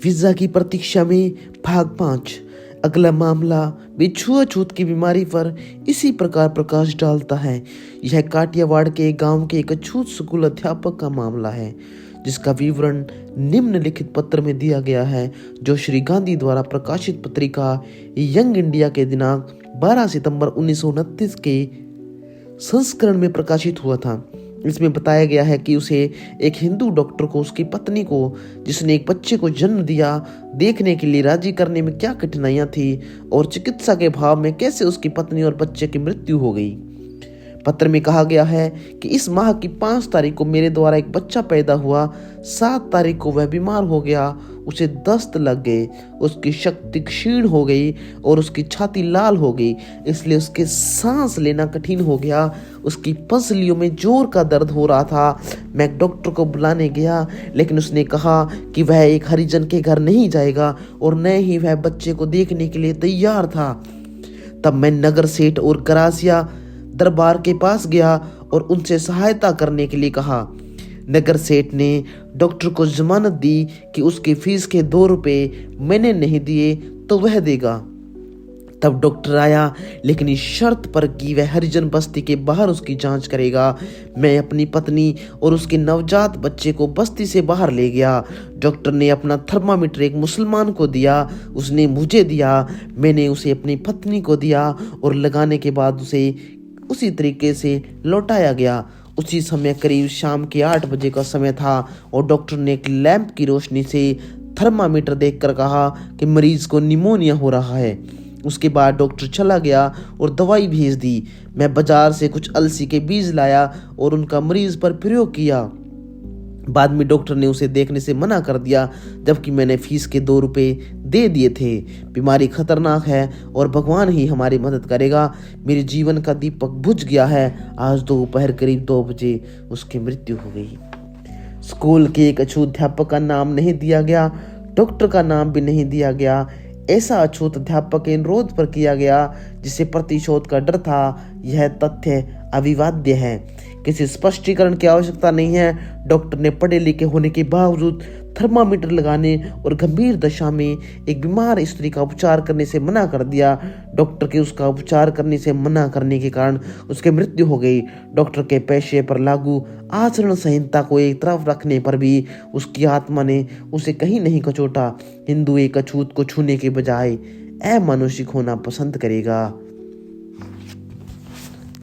Visa की प्रतीक्षा में भाग 5। अगला मामला भी छुआछूत की बीमारी पर इसी प्रकार प्रकाश डालता है। यह काठियावाड़ के गांव के एक अछूत स्कूल अध्यापक का मामला है, जिसका विवरण निम्नलिखित पत्र में दिया गया है, जो श्री गांधी द्वारा प्रकाशित पत्रिका यंग इंडिया के दिनांक 12 सितंबर 1929 के संस्करण में प्रकाशित हुआ था। इसमें बताया गया है कि उसे एक हिंदू डॉक्टर को उसकी पत्नी को, जिसने एक बच्चे को जन्म दिया, देखने के लिए राजी करने में क्या कठिनाइयां थी और चिकित्सा के अभाव में कैसे उसकी पत्नी और बच्चे की मृत्यु हो गई। पत्र में कहा गया है कि इस माह की 5 तारीख को मेरे द्वारा एक बच्चा पैदा हुआ। 7 तारीख को वह बीमार हो गया, उसे दस्त लग गए, उसकी शक्ति क्षीण हो गई और उसकी छाती लाल हो गई, इसलिए उसके सांस लेना कठिन हो गया। उसकी पसलियों में जोर का दर्द हो रहा था। मैं एक डॉक्टर को बुलाने गया, लेकिन उसने कहा कि वह एक हरिजन के घर नहीं जाएगा और न ही वह बच्चे को देखने के लिए तैयार था। तब मैं नगर सेठ और गरासिया दरबार के पास गया और उनसे सहायता करने के लिए कहा। नगर सेठ ने डॉक्टर को जमानत दी कि उसकी फीस के 2 रुपए मैंने नहीं दिए तो वह देगा। तब डॉक्टर आया, लेकिन इस शर्त पर कि वह हरिजन बस्ती के बाहर उसकी जांच करेगा। मैं अपनी पत्नी और उसके नवजात बच्चे को बस्ती से बाहर ले गया। डॉक्टर ने अपना थर्मामीटर एक मुसलमान को दिया, उसने मुझे दिया, मैंने उसे अपनी पत्नी को दिया और लगाने के बाद उसे उसी तरीके से लौटाया गया। उसी समय करीब शाम के 8 बजे का समय था और डॉक्टर ने एक लैंप की रोशनी से थर्मामीटर देखकर कहा कि मरीज को निमोनिया हो रहा है। उसके बाद डॉक्टर चला गया और दवाई भेज दी। मैं बाजार से कुछ अलसी के बीज लाया और उनका मरीज पर प्रयोग किया। बाद में डॉक्टर ने उसे देखने से मना कर दिया, जबकि मैंने फीस के 2 रुपए दे दिए थे। बीमारी खतरनाक है और भगवान ही हमारी मदद करेगा। मेरे जीवन का दीपक बुझ गया है। आज दोपहर करीब 2 बजे उसकी मृत्यु हो गई। स्कूल के एक अछूत अध्यापक का नाम नहीं दिया गया, डॉक्टर का नाम भी नहीं दिया गया। ऐसा अछूत अध्यापक के अनुरोध पर किया गया जिसे प्रतिशोध का डर था। यह तथ्य अविवाद्य है, किसी स्पष्टीकरण की आवश्यकता नहीं है। डॉक्टर ने पढ़े लिखे होने के बावजूद थर्मामीटर लगाने और गंभीर दशा में एक बीमार स्त्री का उपचार करने से मना कर दिया। डॉक्टर के उसका उपचार करने से मना करने के कारण उसकी मृत्यु हो गई। डॉक्टर के पेशे पर लागू आचरण संहिता को एक तरफ रखने पर भी उसकी आत्मा ने उसे कहीं नहीं कचोटा। हिंदू एक अछूत को छूने के बजाय अमानुषिक होना पसंद करेगा।